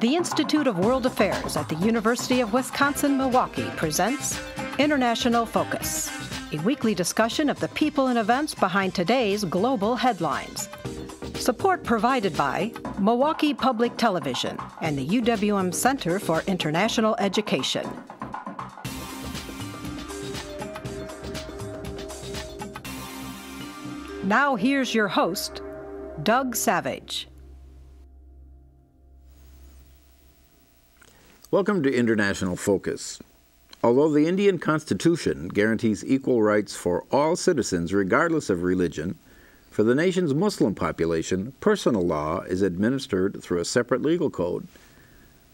The Institute of World Affairs at the University of Wisconsin-Milwaukee presents International Focus, a weekly discussion of the people and events behind today's global headlines. Support provided by Milwaukee Public Television and the UWM Center for International Education. Now here's your host, Doug Savage. Welcome to International Focus. Although the Indian Constitution guarantees equal rights for all citizens regardless of religion, for the nation's Muslim population, personal law is administered through a separate legal code.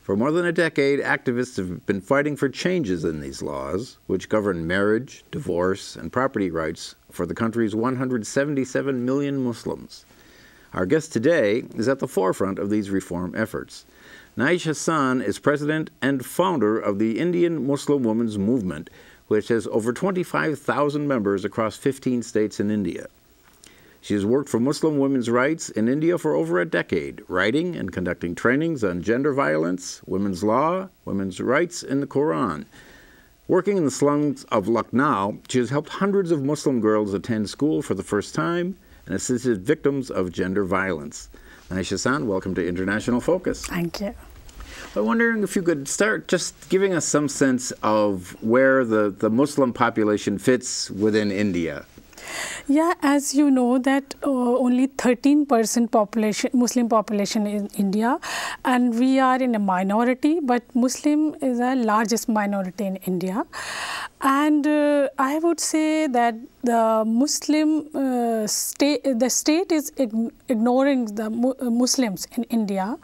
For more than a decade, activists have been fighting for changes in these laws, which govern marriage, divorce, and property rights for the country's 177 million Muslims. Our guest today is at the forefront of these reform efforts. Naish Hasan is president and founder of the Indian Muslim Women's Movement, which has over 25,000 members across 15 states in India. She has worked for Muslim women's rights in India for over a decade, writing and conducting trainings on gender violence, women's law, women's rights, and the Quran. Working in the slums of Locknow, she has helped hundreds of Muslim girls attend school for the first time and assisted victims of gender violence. Naish Hasan, welcome to International Focus. Thank you. I'm wondering if you could start just giving us some sense of where the Muslim population fits within India. Yeah, as you know that only 13% Muslim population in India, and we are in a minority, but Muslim is the largest minority in India. And I would say that the Muslim state is ignoring the Muslims in India,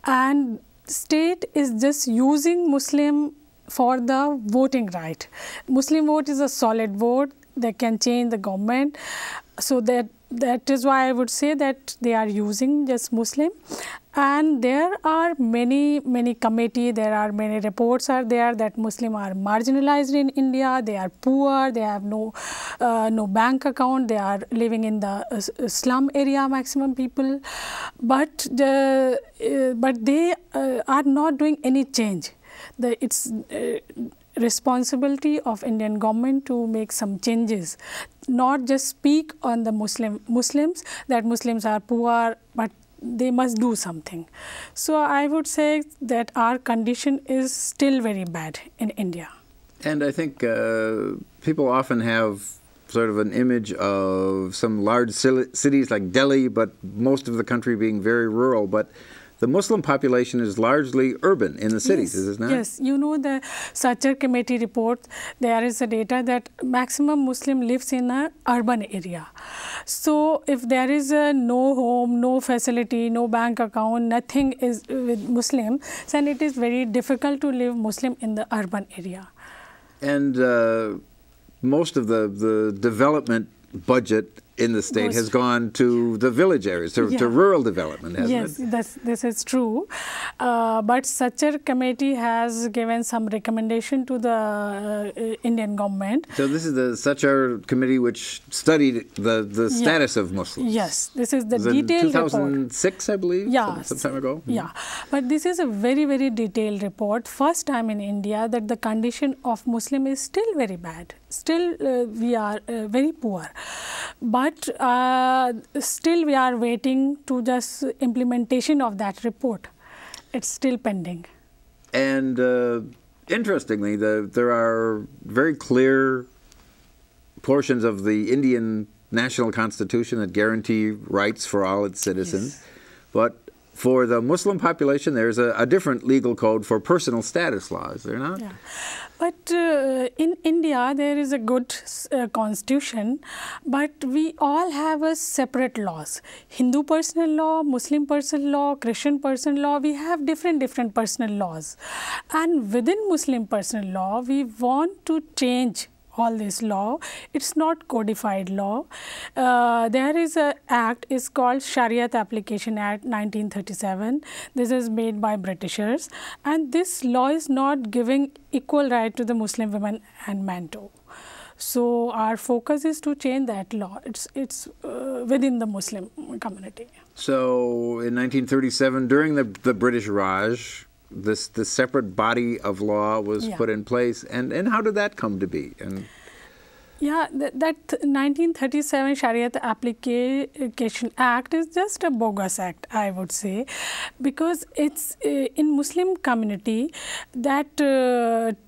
and state is just using Muslim for the voting right. Muslim vote is a solid vote. They can change the government, so that is why I would say that they are using just Muslim. And there are many committees, there are many reports are there that Muslim are marginalized in India. They are poor, they have no bank account, they are living in the slum area, maximum people, but they are not doing any change. It's responsibility of Indian government to make some changes, not just speak on the Muslims that Muslims are poor, but they must do something. So I would say that our condition is still very bad in India. And I think people often have sort of an image of some large cities like Delhi, but most of the country being very rural. But the Muslim population is largely urban in the cities, is it not? Yes, you know the Sachar committee report, there is a data that maximum Muslim lives in an urban area. So if there is no home, no facility, no bank account, nothing is with Muslim, then it is very difficult to live Muslim in the urban area. And most of the development budget in the state has gone to the village areas, to rural development, hasn't it? Yes, this is true. But Sachar committee has given some recommendation to the Indian government. So this is the Sachar committee which studied the status of Muslims. Yes, this is the detailed report. 2006, I believe, some time ago. Yeah, but this is a very detailed report. First time in India that the condition of Muslim is still very bad. Still we are very poor. But still we are waiting to just implementation of that report. It's still pending. And interestingly, there are very clear portions of the Indian national constitution that guarantee rights for all its citizens. Yes. But for the Muslim population, there's a different legal code for personal status law, is there not? Yeah. But in India, there is a good constitution, but we all have a separate laws. Hindu personal law, Muslim personal law, Christian personal law, we have different personal laws. And within Muslim personal law, we want to change all this law. It's not codified law. There is an act, is called Shariat Application Act 1937. This is made by Britishers, and this law is not giving equal right to the Muslim women and men too. So our focus is to change that law. It's within the Muslim community. So in 1937, during the British Raj, this separate body of law was put in place, and how did that come to be? And yeah, that 1937 Shariat Application Act is just a bogus act, I would say, because it's in Muslim community that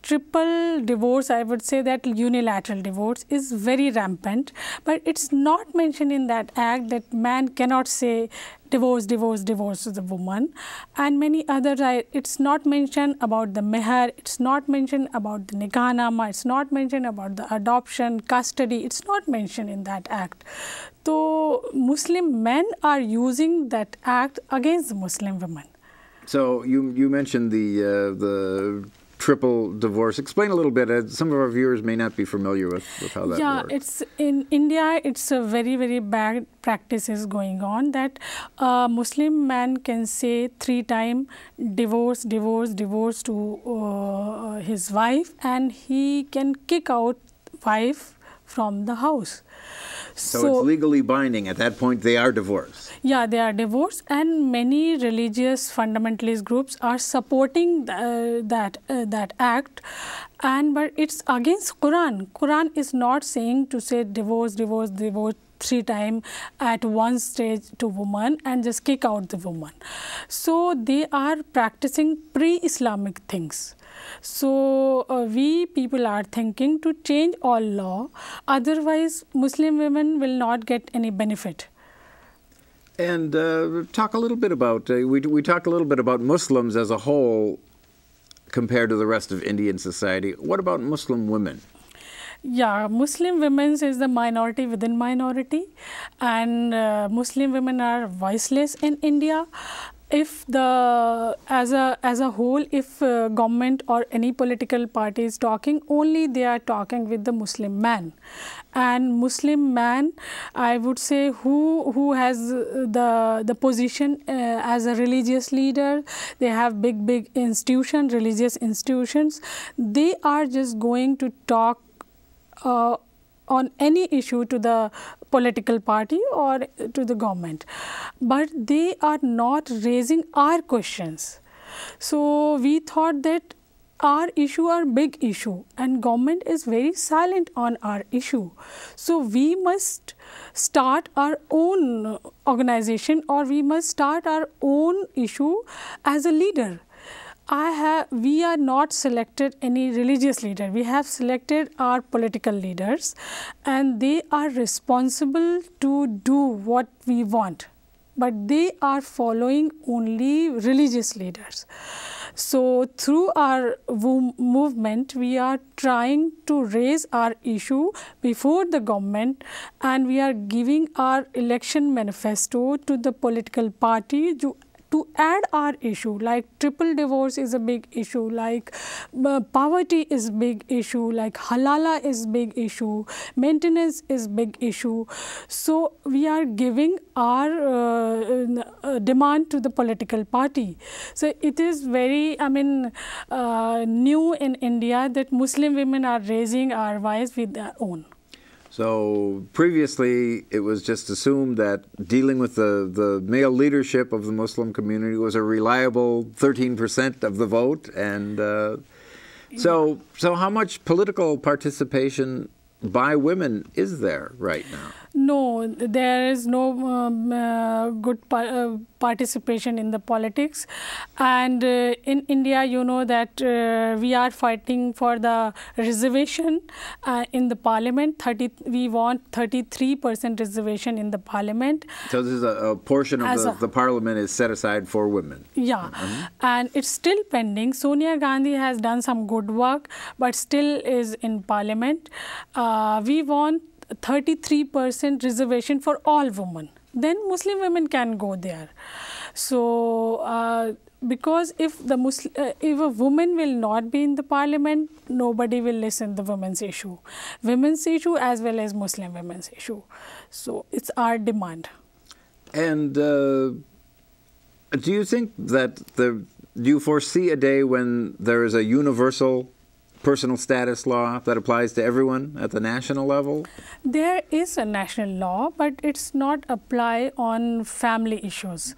triple divorce, I would say that unilateral divorce is very rampant, but it's not mentioned in that act that man cannot say divorce, divorce, divorce to the woman, and many other rights. It's not mentioned about the meher, it's not mentioned about the nikahnama, it's not mentioned about the adoption, custody, it's not mentioned in that act. So Muslim men are using that act against the Muslim women. So you mentioned the triple divorce. Explain a little bit. Some of our viewers may not be familiar with how that works. Yeah, it's in India. It's a very, very bad practice is going on that a Muslim man can say 3 times divorce, divorce, divorce to his wife, and he can kick out wife from the house. So it's legally binding. At that point, they are divorced. Yeah, they are divorced, and many religious fundamentalist groups are supporting that act. But it's against Quran. Quran is not saying to say divorce, divorce, divorce 3 times at one stage to woman and just kick out the woman. So they are practicing pre-Islamic things. So we people are thinking to change all law, otherwise Muslim women will not get any benefit. And talk a little bit about, we talked a little bit about Muslims as a whole compared to the rest of Indian society. What about Muslim women? Yeah, Muslim women is the minority within minority, and Muslim women are voiceless in India. If as a whole, if government or any political party is talking, only they are talking with the Muslim man, and Muslim man, I would say, who has the position as a religious leader, they have big institutions, religious institutions, they are just going to talk on any issue to the political party or to the government, but they are not raising our questions. So we thought that our issue are big issue and government is very silent on our issue. So we must start our own organization, or we must start our own issue as a leader. We are not selected any religious leader. We have selected our political leaders, and they are responsible to do what we want, but they are following only religious leaders. So through our movement, we are trying to raise our issue before the government, and we are giving our election manifesto to the political party to add our issue, like triple divorce is a big issue, like poverty is big issue, like halala is big issue, maintenance is big issue. So we are giving our demand to the political party. So it is very, new in India that Muslim women are raising our voice with their own. So previously, it was just assumed that dealing with the male leadership of the Muslim community was a reliable 13% of the vote. And so how much political participation by women is there right now? No, there is no good participation in the politics, and in India, you know that we are fighting for the reservation in the parliament. We want 33% reservation in the parliament. So this is a portion of the parliament is set aside for women. Yeah, and it's still pending. Sonia Gandhi has done some good work, but still is in parliament. We want 33% reservation for all women. Then Muslim women can go there. So because if a woman will not be in the parliament, nobody will listen to the women's issue as well as Muslim women's issue. So it's our demand. And do you think that do you foresee a day when there is a universal personal status law that applies to everyone at the national level? There is a national law, but it's not apply on family issues.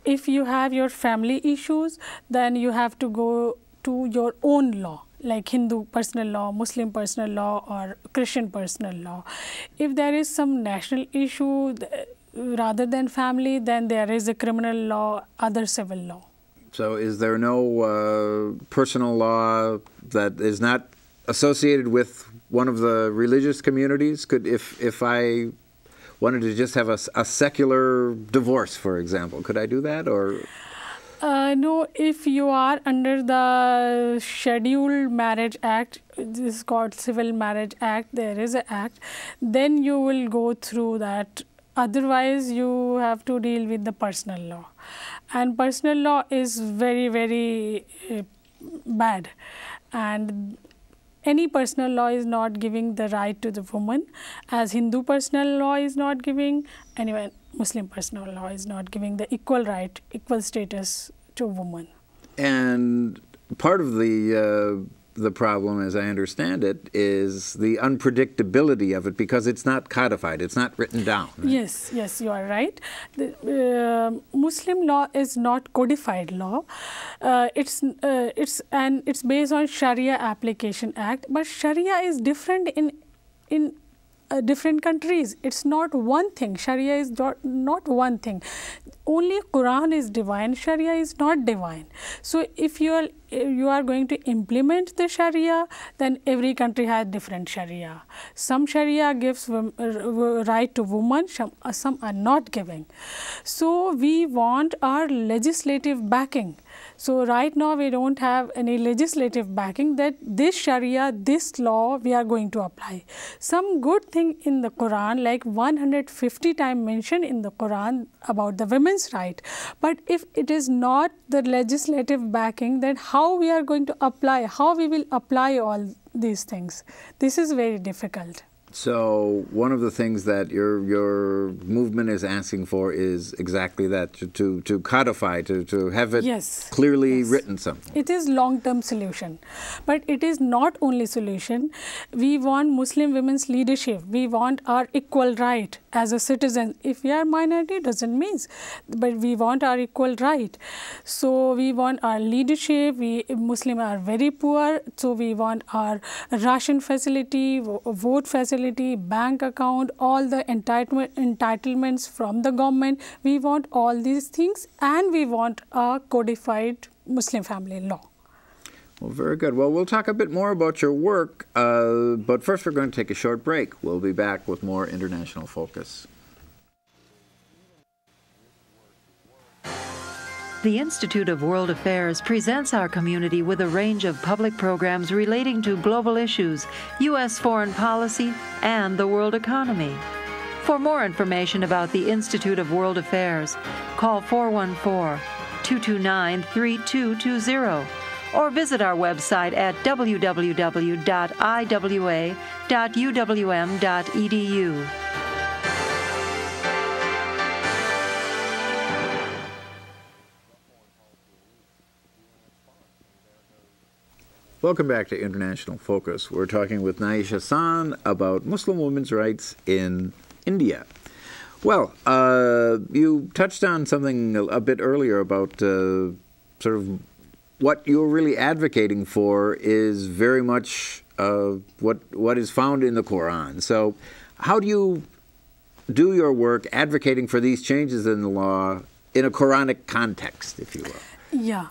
If you have your family issues, then you have to go to your own law, like Hindu personal law, Muslim personal law, or Christian personal law. If there is some national issue rather than family, then there is a criminal law, other civil law. So is there no personal law that is not associated with one of the religious communities? If I wanted to just have a secular divorce, for example, could I do that? Or no, if you are under the Scheduled Marriage Act, this is called Civil Marriage Act, there is an act, then you will go through that. Otherwise, you have to deal with the personal law. And personal law is very, very bad. And any personal law is not giving the right to the woman, as Hindu personal law is not giving, anyway, Muslim personal law is not giving the equal right, equal status to woman. And part of the problem, as I understand it, is the unpredictability of it because it's not codified, it's not written down. Right? Yes, yes, you are right. The Muslim law is not codified law. It's based on Sharia Application Act, but Sharia is different in different countries. It's not one thing. Sharia is not one thing. Only Quran is divine, Sharia is not divine. So if you are going to implement the Sharia, then every country has different Sharia. Some Sharia gives right to women, some are not giving. So we want our legislative backing. So right now we don't have any legislative backing that this Sharia, this law we are going to apply. Some good thing in the Quran, like 150 times mentioned in the Quran about the women's right. But if it is not the legislative backing, then how we are going to apply, how we will apply all these things? This is very difficult. So one of the things that your movement is asking for is exactly that, to codify, to have it clearly written something. It is long-term solution, but it is not only solution. We want Muslim women's leadership. We want our equal right as a citizen. If we are minority, doesn't mean, but we want our equal right. So we want our leadership. We Muslim are very poor, so we want our ration facility, vote facility, bank account, all the entitlements from the government. We want all these things, and we want a codified Muslim family law. Well, very good. Well, we'll talk a bit more about your work, but first we're going to take a short break. We'll be back with more International Focus. The Institute of World Affairs presents our community with a range of public programs relating to global issues, U.S. foreign policy, and the world economy. For more information about the Institute of World Affairs, call 414-229-3220 or visit our website at www.iwa.uwm.edu. Welcome back to International Focus. We're talking with Naish Hasan about Muslim women's rights in India. Well, you touched on something a bit earlier about sort of what you're really advocating for is very much what is found in the Quran. So how do you do your work advocating for these changes in the law in a Quranic context, if you will? Yeah.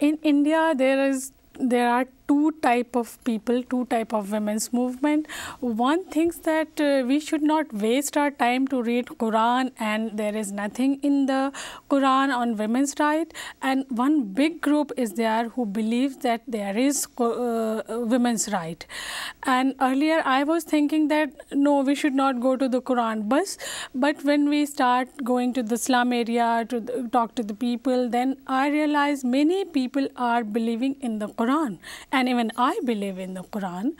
In India, there are two type of people, two type of women's movement. One thinks that we should not waste our time to read Quran, and there is nothing in the Quran on women's right. And one big group is there who believes that there is women's right. And earlier I was thinking that no, we should not go to the Quran. But when we start going to the slum area to talk to the people, then I realize many people are believing in the Quran. and even I believe in the Quran.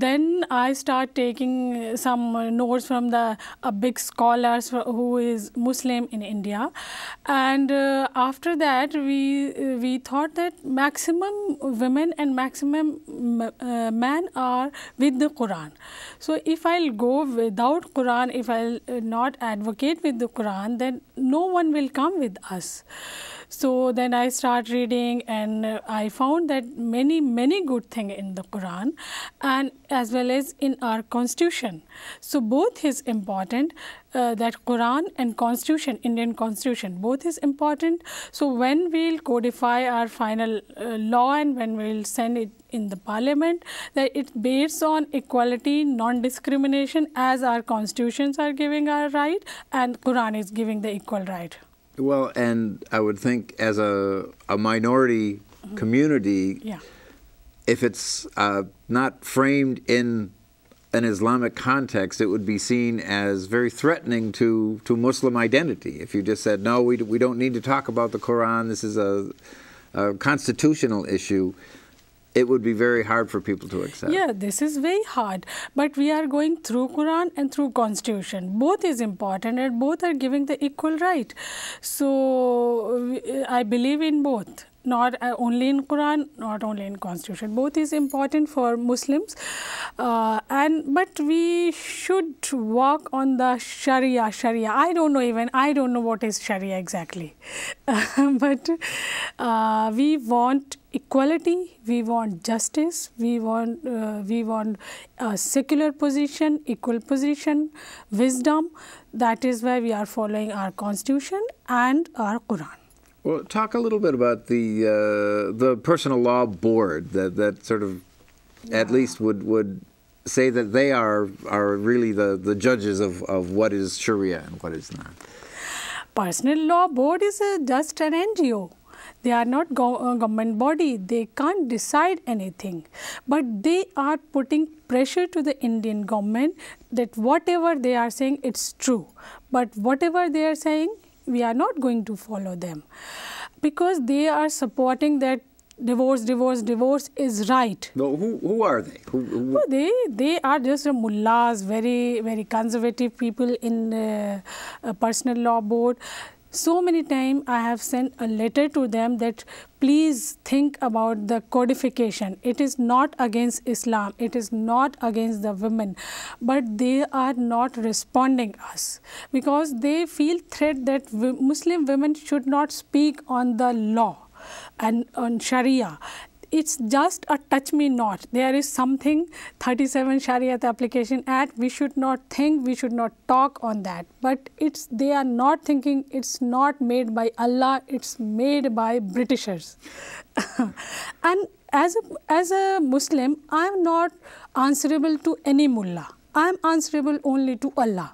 Then I start taking some notes from a big scholar who is Muslim in India, and after that we thought that maximum women and maximum men are with the Quran. So if I'll go without Quran, if I'll not advocate with the Quran, then no one will come with us. So then I start reading, and I found that many good things in the Quran, and as well as in our constitution. So both is important, that Quran and constitution, Indian constitution, both is important. So when we'll codify our final law and when we'll send it in the parliament, that it's based on equality, non-discrimination, as our constitutions are giving our right and Quran is giving the equal right. Well, and I would think as a minority community, if it's not framed in an Islamic context, it would be seen as very threatening to Muslim identity. If you just said, no, we don't need to talk about the Quran, this is a constitutional issue, it would be very hard for people to accept. Yeah, this is very hard. But we are going through Quran and through Constitution. Both is important and both are giving the equal right. So I believe in both. Not only in Quran, not only in Constitution. Both is important for Muslims, but we should work on the Sharia. I don't know what is Sharia exactly, but we want equality, we want justice, we want a secular position, equal position, wisdom. That is why we are following our Constitution and our Quran. Well, talk a little bit about the personal law board that sort of at least would say that they are really the judges of what is Sharia and what is not. Personal law board is just an NGO. They are not government body. They can't decide anything. But they are putting pressure to the Indian government that whatever they are saying, it's true. But whatever they are saying, we are not going to follow them, because they are supporting that divorce is right. No, who are they? Well, they are just mullahs, very conservative people in a personal law board. So many times I have sent a letter to them that please think about the codification. It is not against Islam, it is not against the women, but they are not responding us because they feel threat that Muslim women should not speak on the law and on Sharia. It's just a touch me not. There is something, 37 Shariat Application Act, we should not think, we should not talk on that. But they are not thinking, it's not made by Allah, it's made by Britishers. And as a Muslim, I am not answerable to any mullah. I am answerable only to Allah.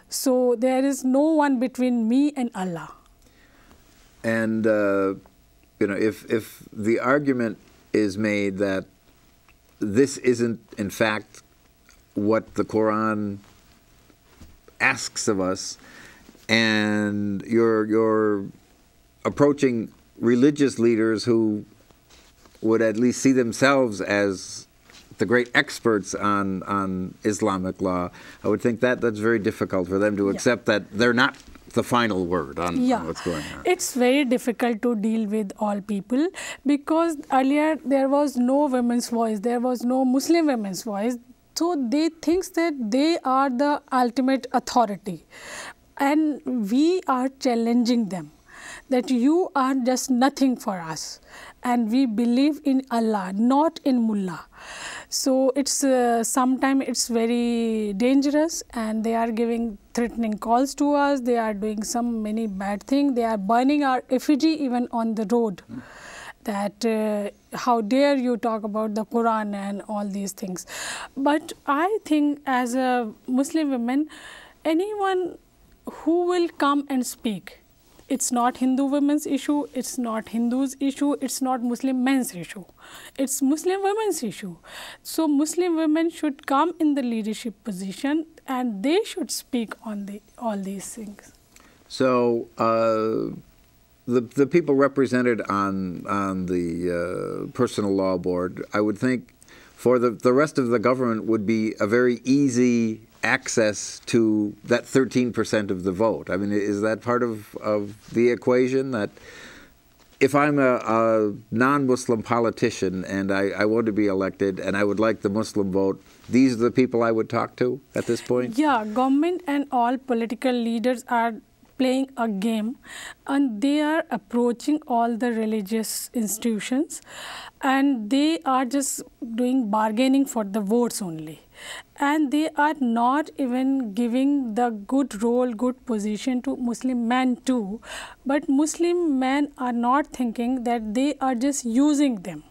So there is no one between me and Allah. And if the argument is made that this isn't in fact what the Quran asks of us, and you're approaching religious leaders who would at least see themselves as the great experts on Islamic law, I would think that's very difficult for them to accept that they're not the final word on what's going on. It's very difficult to deal with all people because earlier there was no women's voice, there was no Muslim women's voice. So they think that they are the ultimate authority, and we are challenging them that you are just nothing for us, and we believe in Allah, not in mullah. So it's sometimes it's very dangerous, and they are giving threatening calls to us. They are doing many bad things. They are burning our effigy even on the road. That how dare you talk about the Quran and all these things. But I think as a Muslim woman, anyone who will come and speak, it's not Hindu women's issue, it's not Hindus' issue, it's not Muslim men's issue, it's Muslim women's issue. So Muslim women should come in the leadership position and they should speak on all these things. So the people represented on the Personal Law Board, I would think for the rest of the government would be a very easy access to that 13% of the vote. I mean, is that part of the equation, that if I'm a non-Muslim politician and I want to be elected and I would like the Muslim vote, these are the people I would talk to at this point? Yeah, government and all political leaders are playing a game, and they are approaching all the religious institutions, and they are just doing bargaining for the votes only, and they are not even giving the good role, good position to Muslim men too. But Muslim men are not thinking that they are just using them.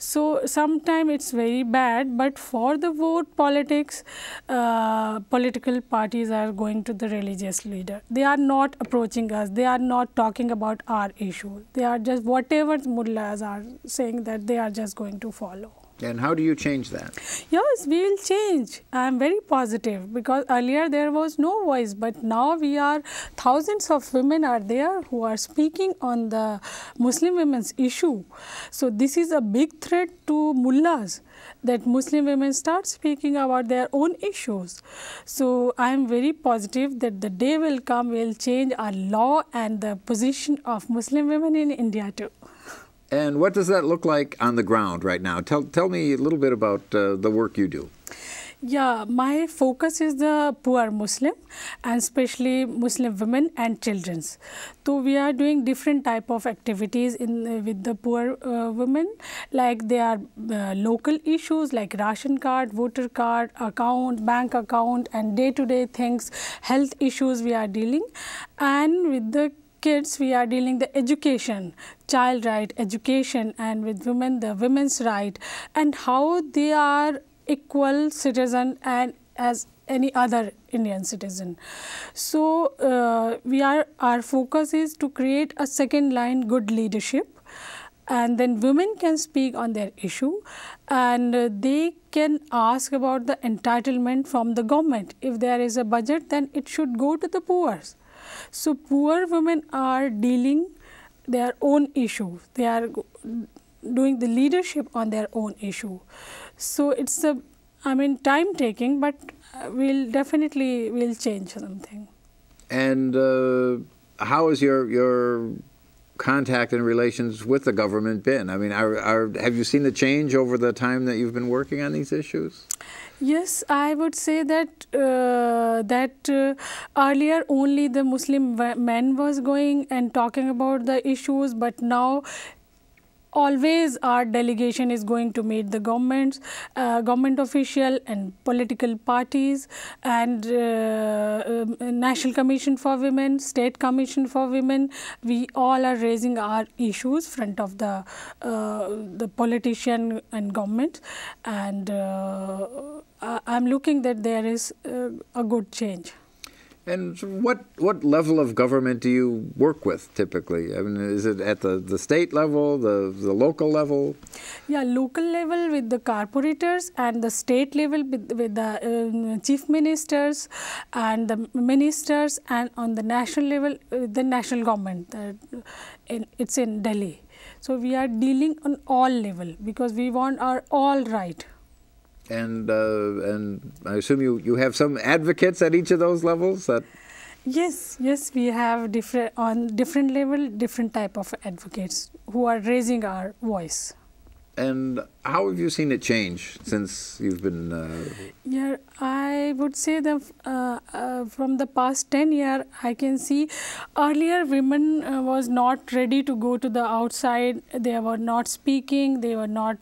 So sometimes it's very bad, but for the vote politics, political parties are going to the religious leader. They are not approaching us. They are not talking about our issue. They are just whatever mullahs are saying, that they are just going to follow. And how do you change that? Yes, we will change. I am very positive, because earlier there was no voice, but now we are, thousands of women are there who are speaking on the Muslim women's issue. So this is a big threat to mullahs, that Muslim women start speaking about their own issues. So I am very positive that the day will come, will change our law and the position of Muslim women in India too. And what does that look like on the ground right now? Tell me a little bit about the work you do. Yeah, my focus is the poor Muslim, and especially Muslim women and children. So we are doing different type of activities with the poor women, like they are local issues like ration card, voter card, account, bank account, and day-to-day things, health issues we are dealing. And with the kids, we are dealing the education, child right, education, and with women, the women's right, and how they are equal citizen and as any other Indian citizen. So our focus is to create a second line good leadership, and then women can speak on their issue, and they can ask about the entitlement from the government. If there is a budget, then it should go to the poor. So poor women are dealing their own issues. They are doing the leadership on their own issue. So it's time taking, but we'll definitely change something. And how has your contact and relations with the government been? I mean, have you seen the change over the time that you've been working on these issues? Yes, I would say that earlier only the Muslim men was going and talking about the issues, but now always our delegation is going to meet the government official and political parties, and National Commission for Women, State Commission for Women. We all are raising our issues front of the politician and government, and I'm looking that there is a good change. And what level of government do you work with typically? I mean, is it at the state level, the local level? Yeah, local level with the corporators, and the state level with the chief ministers and the ministers, and on the national level the national government. It's in Delhi. So we are dealing on all level because we want our all right. And I assume you have some advocates at each of those levels? Yes, we have different level, different type of advocates who are raising our voice. And how have you seen it change since you've been? Yeah, I would say that from the past 10 years, I can see earlier women was not ready to go to the outside. They were not speaking. They were not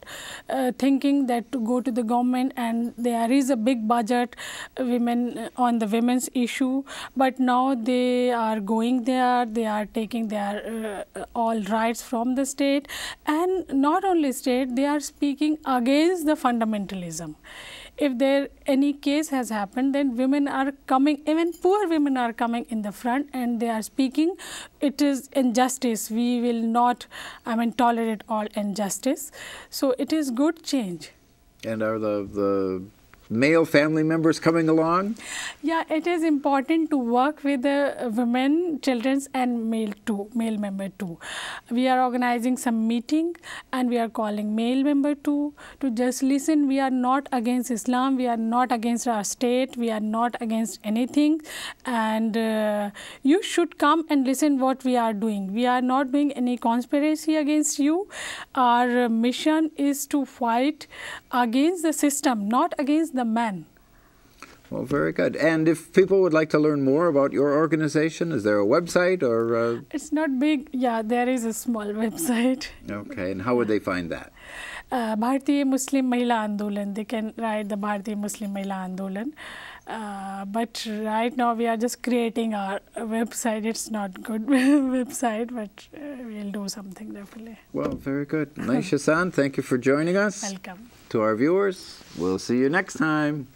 thinking that to go to the government, and there is a big budget women on the women's issue. But now they are going there. They are taking their all rights from the state, and not only state. They are speaking against the fundamentalism. If there any case has happened, then women are coming, even poor women are coming in the front, and they are speaking, it is injustice. We will not, tolerate all injustice. So it is good change. And are the male family members coming along? Yeah, it is important to work with the women, children, and male member too. We are organizing some meeting, and we are calling male member too to just listen. We are not against Islam. We are not against our state. We are not against anything, and you should come and listen what we are doing. We are not doing any conspiracy against you. Our mission is to fight against the system, not against the man. Well, very good. And if people would like to learn more about your organization, is there a website or? It's not big. Yeah, there is a small website. Okay, and how would they find that? Bharatiya Muslim Mahila Aandolan. They can write the Bharatiya Muslim Mahila Aandolan. But right now we are just creating our website. It's not good website, but we'll do something definitely. Well, very good. Naish Hasan, thank you for joining us. Welcome. To our viewers, we'll see you next time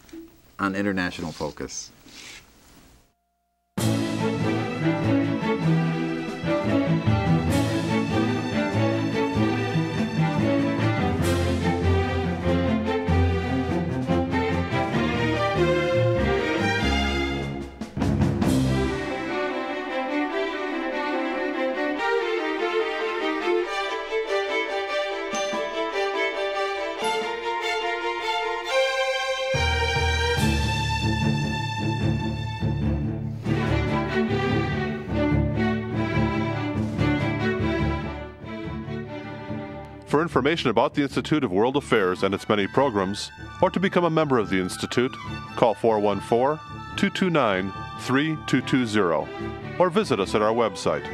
on International Focus. For information about the Institute of World Affairs and its many programs, or to become a member of the Institute, call 414-229-3220 or visit us at our website,